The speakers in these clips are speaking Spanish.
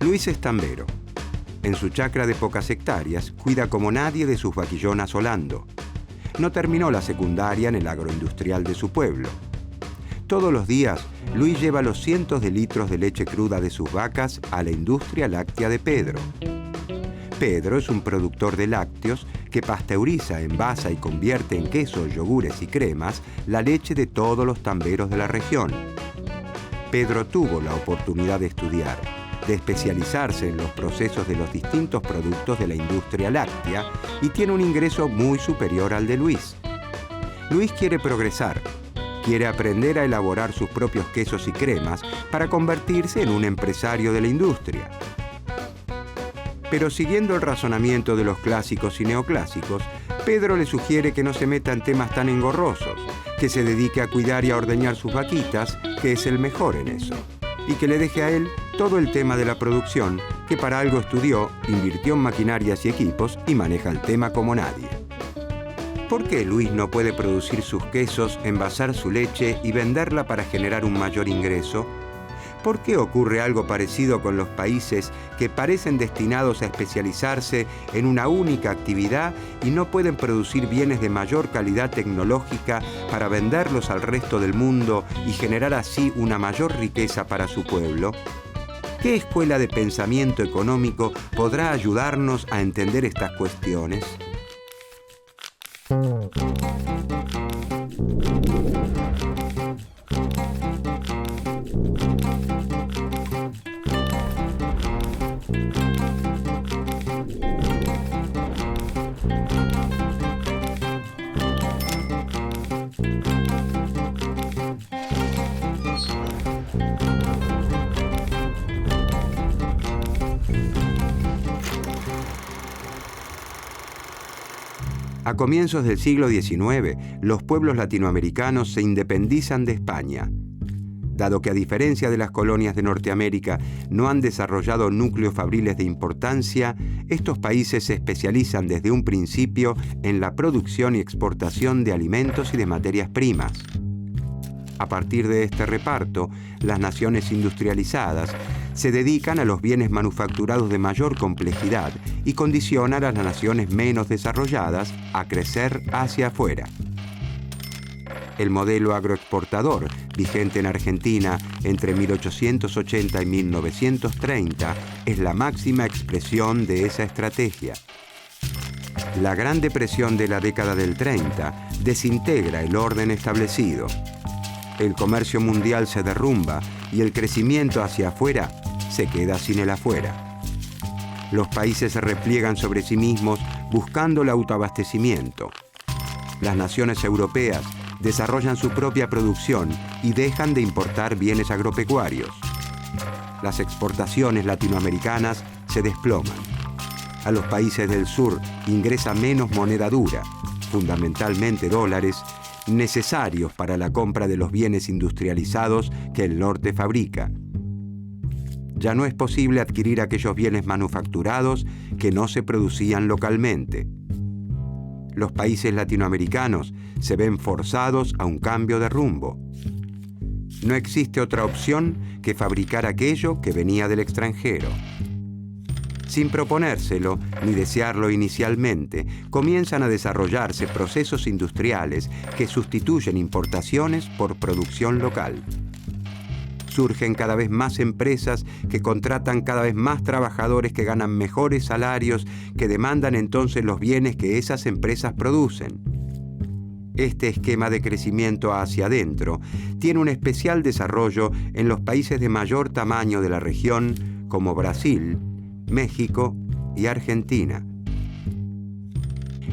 Luis es tambero. En su chacra de pocas hectáreas, cuida como nadie de sus vaquillonas Olando. No terminó la secundaria en el agroindustrial de su pueblo. Todos los días, Luis lleva los cientos de litros de leche cruda de sus vacas a la industria láctea de Pedro. Pedro es un productor de lácteos que pasteuriza, envasa y convierte en quesos, yogures y cremas la leche de todos los tamberos de la región. Pedro tuvo la oportunidad de estudiar, de especializarse en los procesos de los distintos productos de la industria láctea y tiene un ingreso muy superior al de Luis. Luis quiere progresar, quiere aprender a elaborar sus propios quesos y cremas para convertirse en un empresario de la industria. Pero siguiendo el razonamiento de los clásicos y neoclásicos, Pedro le sugiere que no se meta en temas tan engorrosos, que se dedique a cuidar y a ordeñar sus vaquitas, que es el mejor en eso, y que le deje a él todo el tema de la producción, que para algo estudió, invirtió en maquinarias y equipos y maneja el tema como nadie. ¿Por qué Luis no puede producir sus quesos, envasar su leche y venderla para generar un mayor ingreso? ¿Por qué ocurre algo parecido con los países que parecen destinados a especializarse en una única actividad y no pueden producir bienes de mayor calidad tecnológica para venderlos al resto del mundo y generar así una mayor riqueza para su pueblo? ¿Qué escuela de pensamiento económico podrá ayudarnos a entender estas cuestiones? A comienzos del siglo XIX, los pueblos latinoamericanos se independizan de España. Dado que a diferencia de las colonias de Norteamérica no han desarrollado núcleos fabriles de importancia, estos países se especializan desde un principio en la producción y exportación de alimentos y de materias primas. A partir de este reparto, las naciones industrializadas se dedican a los bienes manufacturados de mayor complejidad y condicionan a las naciones menos desarrolladas a crecer hacia afuera. El modelo agroexportador, vigente en Argentina entre 1880 y 1930, es la máxima expresión de esa estrategia. La Gran Depresión de la década del 30 desintegra el orden establecido. El comercio mundial se derrumba y el crecimiento hacia afuera se queda sin el afuera. Los países se repliegan sobre sí mismos buscando el autoabastecimiento. Las naciones europeas desarrollan su propia producción y dejan de importar bienes agropecuarios. Las exportaciones latinoamericanas se desploman. A los países del sur ingresa menos moneda dura, fundamentalmente dólares, necesarios para la compra de los bienes industrializados que el norte fabrica. Ya no es posible adquirir aquellos bienes manufacturados que no se producían localmente. Los países latinoamericanos se ven forzados a un cambio de rumbo. No existe otra opción que fabricar aquello que venía del extranjero. Sin proponérselo ni desearlo inicialmente, comienzan a desarrollarse procesos industriales que sustituyen importaciones por producción local. Surgen cada vez más empresas que contratan cada vez más trabajadores que ganan mejores salarios, que demandan entonces los bienes que esas empresas producen. Este esquema de crecimiento hacia adentro tiene un especial desarrollo en los países de mayor tamaño de la región, como Brasil, México y Argentina.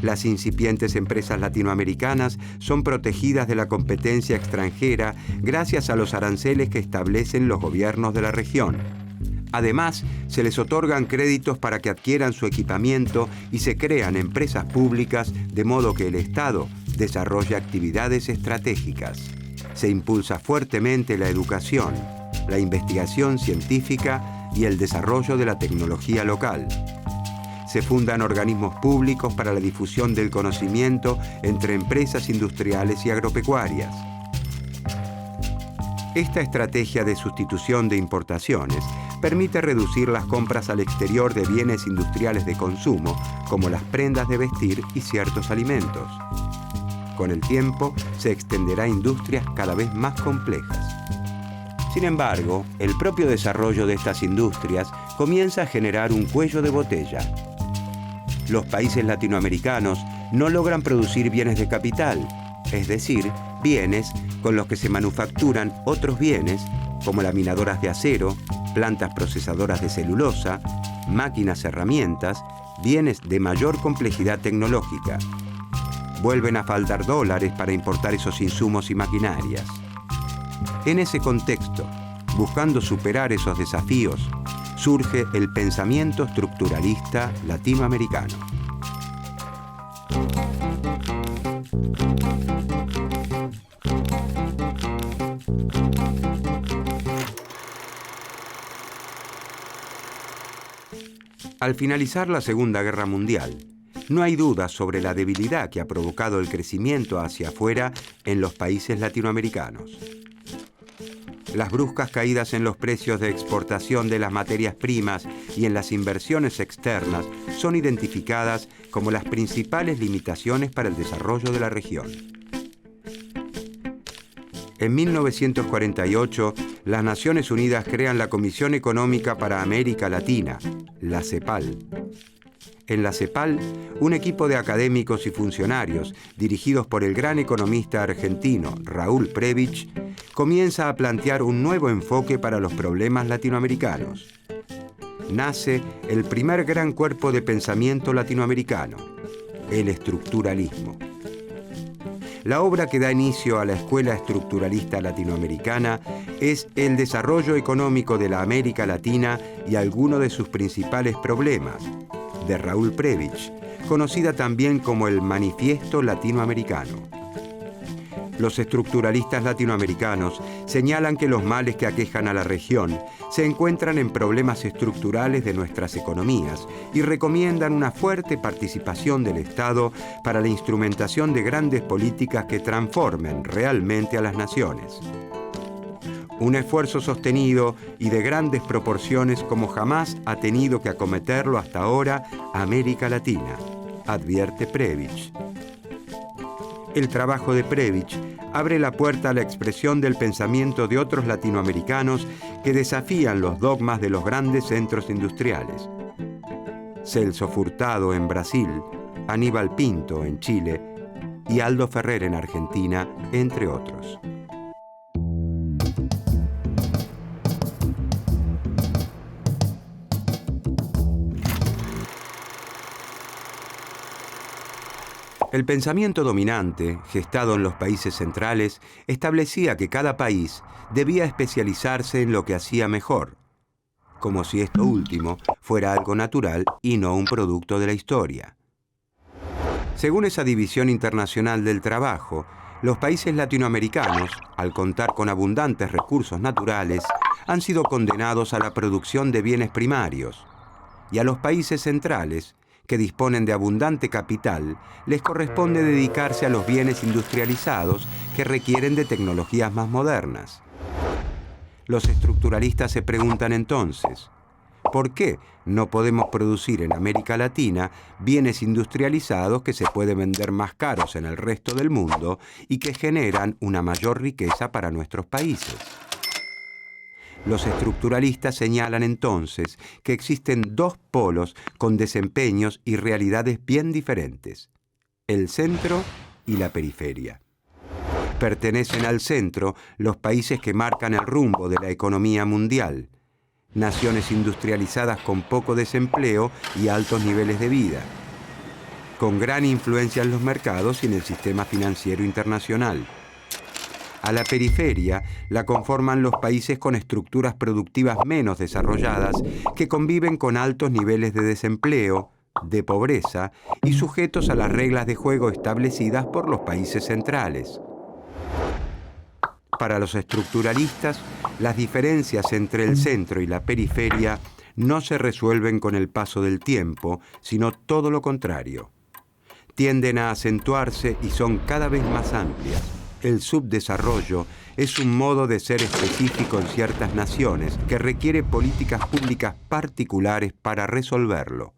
Las incipientes empresas latinoamericanas son protegidas de la competencia extranjera gracias a los aranceles que establecen los gobiernos de la región. Además, se les otorgan créditos para que adquieran su equipamiento y se crean empresas públicas de modo que el Estado desarrolle actividades estratégicas. Se impulsa fuertemente la educación, la investigación científica y el desarrollo de la tecnología local. Se fundan organismos públicos para la difusión del conocimiento entre empresas industriales y agropecuarias. Esta estrategia de sustitución de importaciones permite reducir las compras al exterior de bienes industriales de consumo, como las prendas de vestir y ciertos alimentos. Con el tiempo, se extenderá a industrias cada vez más complejas. Sin embargo, el propio desarrollo de estas industrias comienza a generar un cuello de botella. Los países latinoamericanos no logran producir bienes de capital, es decir, bienes con los que se manufacturan otros bienes, como laminadoras de acero, plantas procesadoras de celulosa, máquinas, herramientas, bienes de mayor complejidad tecnológica. Vuelven a faltar dólares para importar esos insumos y maquinarias. En ese contexto, buscando superar esos desafíos, surge el pensamiento estructuralista latinoamericano. Al finalizar la Segunda Guerra Mundial, no hay duda sobre la debilidad que ha provocado el crecimiento hacia afuera en los países latinoamericanos. Las bruscas caídas en los precios de exportación de las materias primas y en las inversiones externas son identificadas como las principales limitaciones para el desarrollo de la región. En 1948, las Naciones Unidas crean la Comisión Económica para América Latina, la CEPAL. En la CEPAL, un equipo de académicos y funcionarios, dirigidos por el gran economista argentino Raúl Prebisch, comienza a plantear un nuevo enfoque para los problemas latinoamericanos. Nace el primer gran cuerpo de pensamiento latinoamericano, el estructuralismo. La obra que da inicio a la Escuela Estructuralista Latinoamericana es El desarrollo económico de la América Latina y algunos de sus principales problemas, de Raúl Prebisch, conocida también como el Manifiesto Latinoamericano. Los estructuralistas latinoamericanos señalan que los males que aquejan a la región se encuentran en problemas estructurales de nuestras economías y recomiendan una fuerte participación del Estado para la instrumentación de grandes políticas que transformen realmente a las naciones. Un esfuerzo sostenido y de grandes proporciones como jamás ha tenido que acometerlo hasta ahora América Latina, advierte Prebisch. El trabajo de Prebisch abre la puerta a la expresión del pensamiento de otros latinoamericanos que desafían los dogmas de los grandes centros industriales. Celso Furtado en Brasil, Aníbal Pinto en Chile y Aldo Ferrer en Argentina, entre otros. El pensamiento dominante, gestado en los países centrales, establecía que cada país debía especializarse en lo que hacía mejor, como si esto último fuera algo natural y no un producto de la historia. Según esa división internacional del trabajo, los países latinoamericanos, al contar con abundantes recursos naturales, han sido condenados a la producción de bienes primarios, y a los países centrales, que disponen de abundante capital, les corresponde dedicarse a los bienes industrializados que requieren de tecnologías más modernas. Los estructuralistas se preguntan entonces, ¿por qué no podemos producir en América Latina bienes industrializados que se pueden vender más caros en el resto del mundo y que generan una mayor riqueza para nuestros países? Los estructuralistas señalan entonces que existen dos polos con desempeños y realidades bien diferentes, el centro y la periferia. Pertenecen al centro los países que marcan el rumbo de la economía mundial, naciones industrializadas con poco desempleo y altos niveles de vida, con gran influencia en los mercados y en el sistema financiero internacional. A la periferia la conforman los países con estructuras productivas menos desarrolladas que conviven con altos niveles de desempleo, de pobreza y sujetos a las reglas de juego establecidas por los países centrales. Para los estructuralistas, las diferencias entre el centro y la periferia no se resuelven con el paso del tiempo, sino todo lo contrario. Tienden a acentuarse y son cada vez más amplias. El subdesarrollo es un modo de ser específico en ciertas naciones que requiere políticas públicas particulares para resolverlo.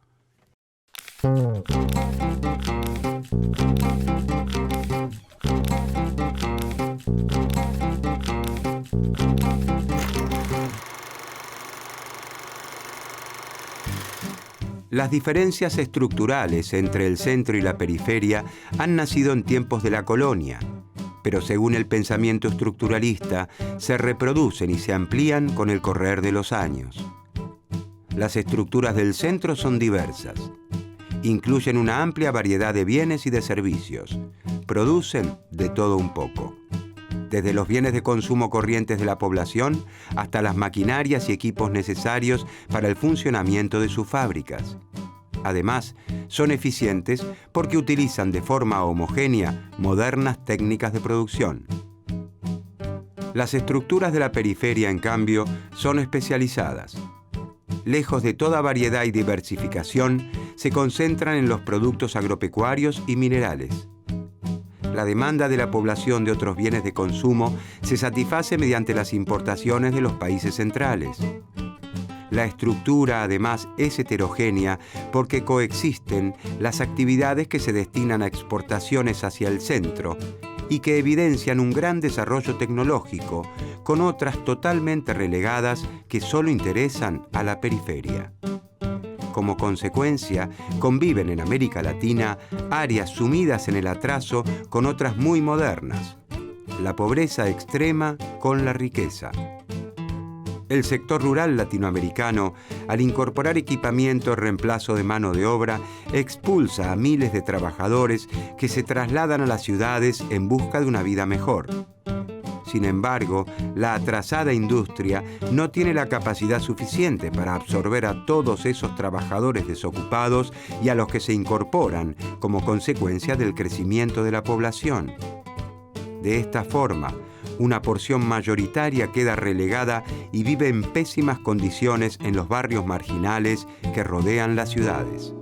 Las diferencias estructurales entre el centro y la periferia han nacido en tiempos de la colonia, pero según el pensamiento estructuralista, se reproducen y se amplían con el correr de los años. Las estructuras del centro son diversas. Incluyen una amplia variedad de bienes y de servicios. Producen de todo un poco. Desde los bienes de consumo corrientes de la población hasta las maquinarias y equipos necesarios para el funcionamiento de sus fábricas. Además, son eficientes porque utilizan de forma homogénea modernas técnicas de producción. Las estructuras de la periferia, en cambio, son especializadas. Lejos de toda variedad y diversificación, se concentran en los productos agropecuarios y minerales. La demanda de la población de otros bienes de consumo se satisface mediante las importaciones de los países centrales. La estructura, además, es heterogénea porque coexisten las actividades que se destinan a exportaciones hacia el centro y que evidencian un gran desarrollo tecnológico, con otras totalmente relegadas que solo interesan a la periferia. Como consecuencia, conviven en América Latina áreas sumidas en el atraso con otras muy modernas. La pobreza extrema con la riqueza. El sector rural latinoamericano, al incorporar equipamiento en reemplazo de mano de obra, expulsa a miles de trabajadores que se trasladan a las ciudades en busca de una vida mejor. Sin embargo, la atrasada industria no tiene la capacidad suficiente para absorber a todos esos trabajadores desocupados y a los que se incorporan como consecuencia del crecimiento de la población. De esta forma, una porción mayoritaria queda relegada y vive en pésimas condiciones en los barrios marginales que rodean las ciudades.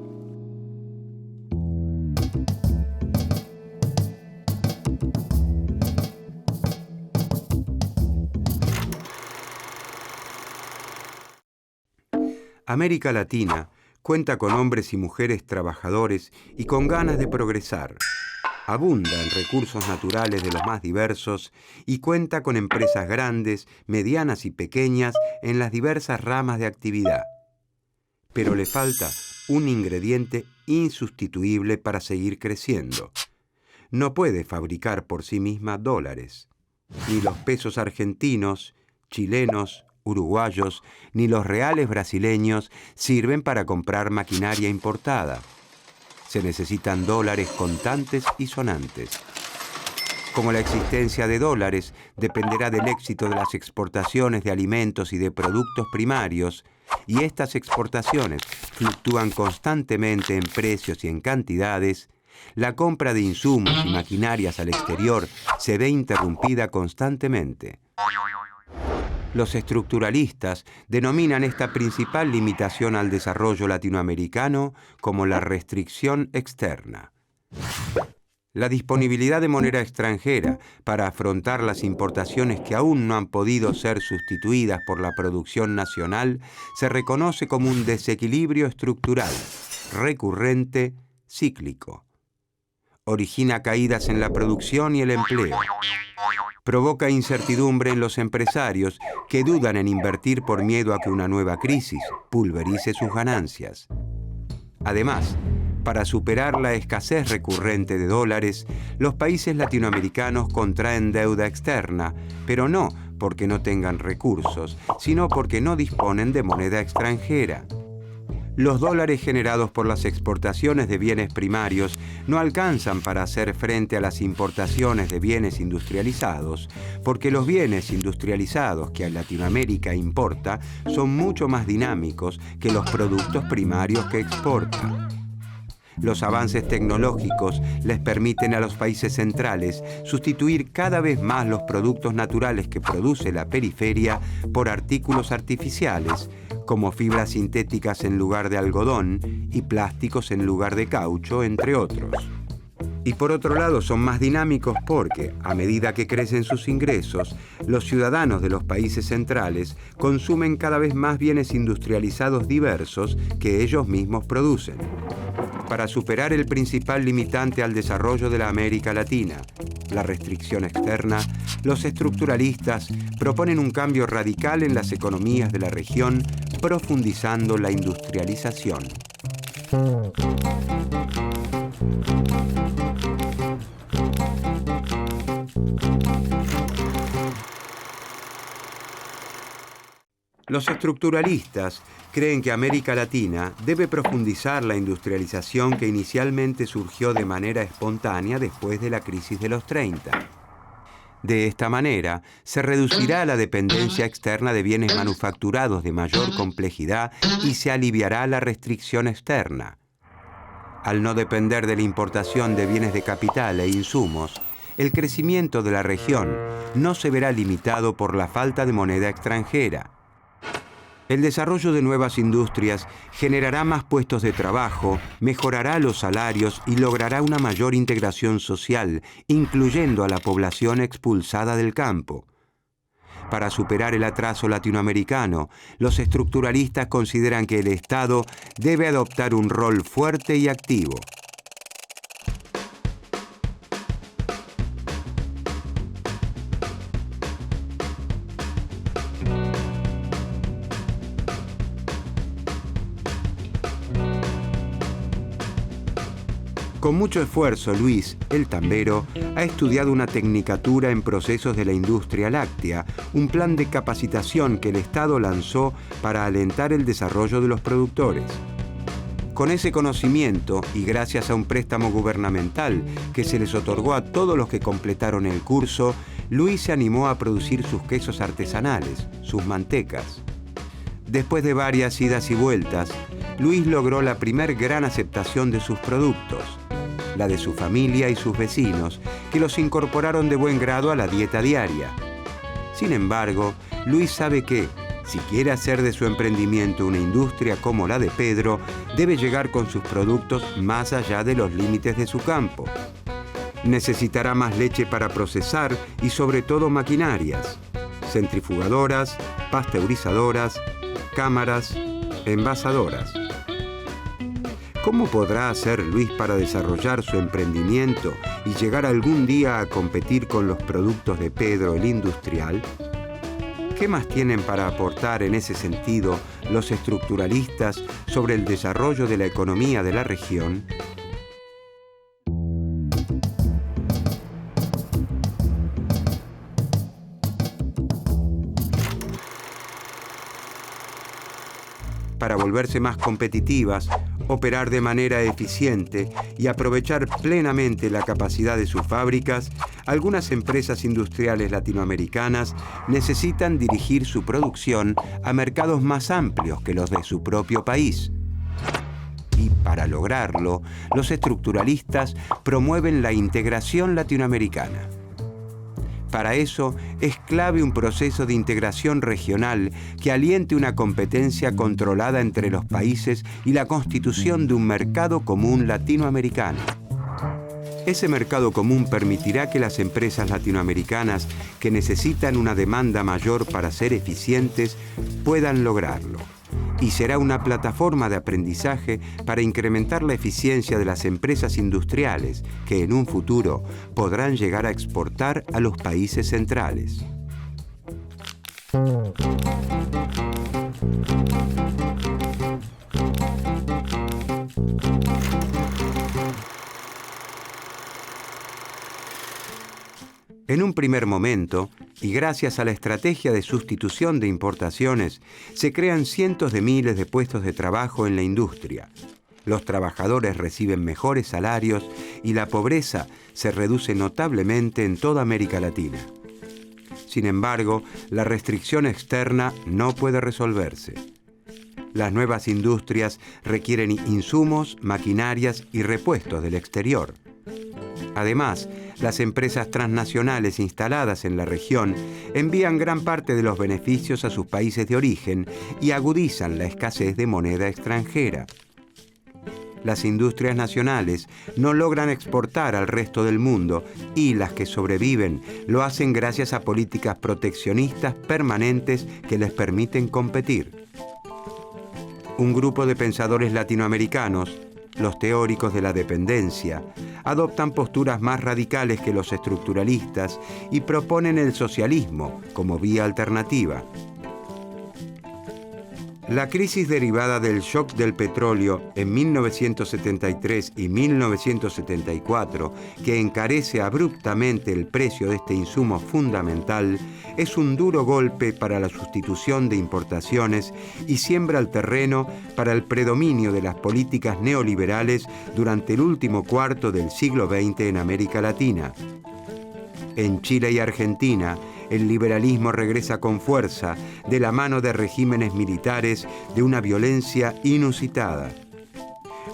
América Latina cuenta con hombres y mujeres trabajadores y con ganas de progresar. Abunda en recursos naturales de los más diversos y cuenta con empresas grandes, medianas y pequeñas en las diversas ramas de actividad. Pero le falta un ingrediente insustituible para seguir creciendo. No puede fabricar por sí misma dólares. Ni los pesos argentinos, chilenos, uruguayos, ni los reales brasileños sirven para comprar maquinaria importada. Se necesitan dólares contantes y sonantes. Como la existencia de dólares dependerá del éxito de las exportaciones de alimentos y de productos primarios, y estas exportaciones fluctúan constantemente en precios y en cantidades, la compra de insumos y maquinarias al exterior se ve interrumpida constantemente. Los estructuralistas denominan esta principal limitación al desarrollo latinoamericano como la restricción externa. La disponibilidad de moneda extranjera para afrontar las importaciones que aún no han podido ser sustituidas por la producción nacional se reconoce como un desequilibrio estructural, recurrente, cíclico. Origina caídas en la producción y el empleo. Provoca incertidumbre en los empresarios que dudan en invertir por miedo a que una nueva crisis pulverice sus ganancias. Además, para superar la escasez recurrente de dólares, los países latinoamericanos contraen deuda externa, pero no porque no tengan recursos, sino porque no disponen de moneda extranjera. Los dólares generados por las exportaciones de bienes primarios no alcanzan para hacer frente a las importaciones de bienes industrializados, porque los bienes industrializados que Latinoamérica importa son mucho más dinámicos que los productos primarios que exporta. Los avances tecnológicos les permiten a los países centrales sustituir cada vez más los productos naturales que produce la periferia por artículos artificiales, como fibras sintéticas en lugar de algodón y plásticos en lugar de caucho, entre otros. Y por otro lado son más dinámicos porque, a medida que crecen sus ingresos, los ciudadanos de los países centrales consumen cada vez más bienes industrializados diversos que ellos mismos producen. Para superar el principal limitante al desarrollo de la América Latina, la restricción externa, los estructuralistas proponen un cambio radical en las economías de la región, profundizando la industrialización. Los estructuralistas creen que América Latina debe profundizar la industrialización que inicialmente surgió de manera espontánea después de la crisis de los 30. De esta manera, se reducirá la dependencia externa de bienes manufacturados de mayor complejidad y se aliviará la restricción externa. Al no depender de la importación de bienes de capital e insumos, el crecimiento de la región no se verá limitado por la falta de moneda extranjera. El desarrollo de nuevas industrias generará más puestos de trabajo, mejorará los salarios y logrará una mayor integración social, incluyendo a la población expulsada del campo. Para superar el atraso latinoamericano, los estructuralistas consideran que el Estado debe adoptar un rol fuerte y activo. Con mucho esfuerzo, Luis, el tambero, ha estudiado una tecnicatura en procesos de la industria láctea, un plan de capacitación que el Estado lanzó para alentar el desarrollo de los productores. Con ese conocimiento, y gracias a un préstamo gubernamental que se les otorgó a todos los que completaron el curso, Luis se animó a producir sus quesos artesanales, sus mantecas. Después de varias idas y vueltas, Luis logró la primer gran aceptación de sus productos, la de su familia y sus vecinos, que los incorporaron de buen grado a la dieta diaria. Sin embargo, Luis sabe que, si quiere hacer de su emprendimiento una industria como la de Pedro, debe llegar con sus productos más allá de los límites de su campo. Necesitará más leche para procesar y sobre todo maquinarias, centrifugadoras, pasteurizadoras, cámaras, envasadoras. ¿Cómo podrá hacer Luis para desarrollar su emprendimiento y llegar algún día a competir con los productos de Pedro el Industrial? ¿Qué más tienen para aportar en ese sentido los estructuralistas sobre el desarrollo de la economía de la región? Para volverse más competitivas, operar de manera eficiente y aprovechar plenamente la capacidad de sus fábricas, algunas empresas industriales latinoamericanas necesitan dirigir su producción a mercados más amplios que los de su propio país. Y para lograrlo, los estructuralistas promueven la integración latinoamericana. Para eso es clave un proceso de integración regional que aliente una competencia controlada entre los países y la constitución de un mercado común latinoamericano. Ese mercado común permitirá que las empresas latinoamericanas que necesitan una demanda mayor para ser eficientes puedan lograrlo. Y será una plataforma de aprendizaje para incrementar la eficiencia de las empresas industriales que en un futuro podrán llegar a exportar a los países centrales. En un primer momento, y gracias a la estrategia de sustitución de importaciones, se crean cientos de miles de puestos de trabajo en la industria. Los trabajadores reciben mejores salarios y la pobreza se reduce notablemente en toda América Latina. Sin embargo, la restricción externa no puede resolverse. Las nuevas industrias requieren insumos, maquinarias y repuestos del exterior. Además, las empresas transnacionales instaladas en la región envían gran parte de los beneficios a sus países de origen y agudizan la escasez de moneda extranjera. Las industrias nacionales no logran exportar al resto del mundo y las que sobreviven lo hacen gracias a políticas proteccionistas permanentes que les permiten competir. Un grupo de pensadores latinoamericanos, los teóricos de la dependencia, adoptan posturas más radicales que los estructuralistas y proponen el socialismo como vía alternativa. La crisis derivada del shock del petróleo en 1973 y 1974, que encarece abruptamente el precio de este insumo fundamental, es un duro golpe para la sustitución de importaciones y siembra el terreno para el predominio de las políticas neoliberales durante el último cuarto del siglo XX en América Latina. En Chile y Argentina, el liberalismo regresa con fuerza de la mano de regímenes militares de una violencia inusitada.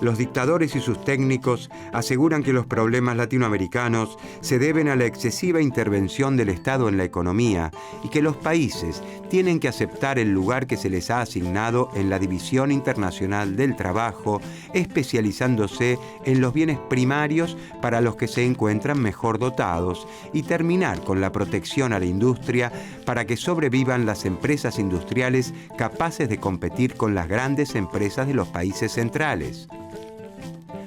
Los dictadores y sus técnicos aseguran que los problemas latinoamericanos se deben a la excesiva intervención del Estado en la economía y que los países tienen que aceptar el lugar que se les ha asignado en la división internacional del trabajo, especializándose en los bienes primarios para los que se encuentran mejor dotados y terminar con la protección a la industria para que sobrevivan las empresas industriales capaces de competir con las grandes empresas de los países centrales.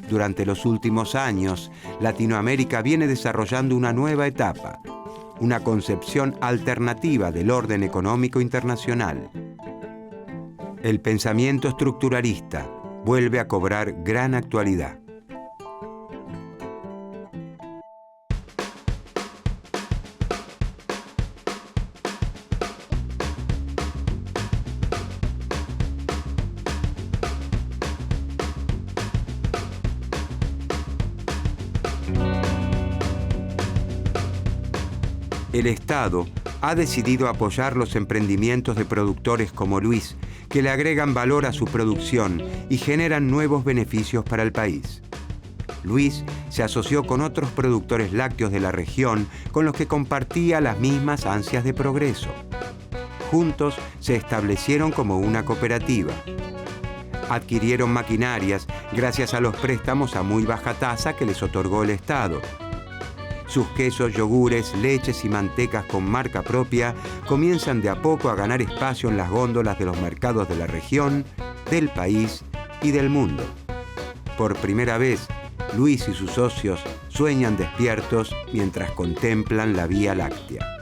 Durante los últimos años, Latinoamérica viene desarrollando una nueva etapa, una concepción alternativa del orden económico internacional. El pensamiento estructuralista vuelve a cobrar gran actualidad. El Estado ha decidido apoyar los emprendimientos de productores como Luis, que le agregan valor a su producción y generan nuevos beneficios para el país. Luis se asoció con otros productores lácteos de la región con los que compartía las mismas ansias de progreso. Juntos se establecieron como una cooperativa. Adquirieron maquinarias gracias a los préstamos a muy baja tasa que les otorgó el Estado. Sus quesos, yogures, leches y mantecas con marca propia comienzan de a poco a ganar espacio en las góndolas de los mercados de la región, del país y del mundo. Por primera vez, Luis y sus socios sueñan despiertos mientras contemplan la Vía Láctea.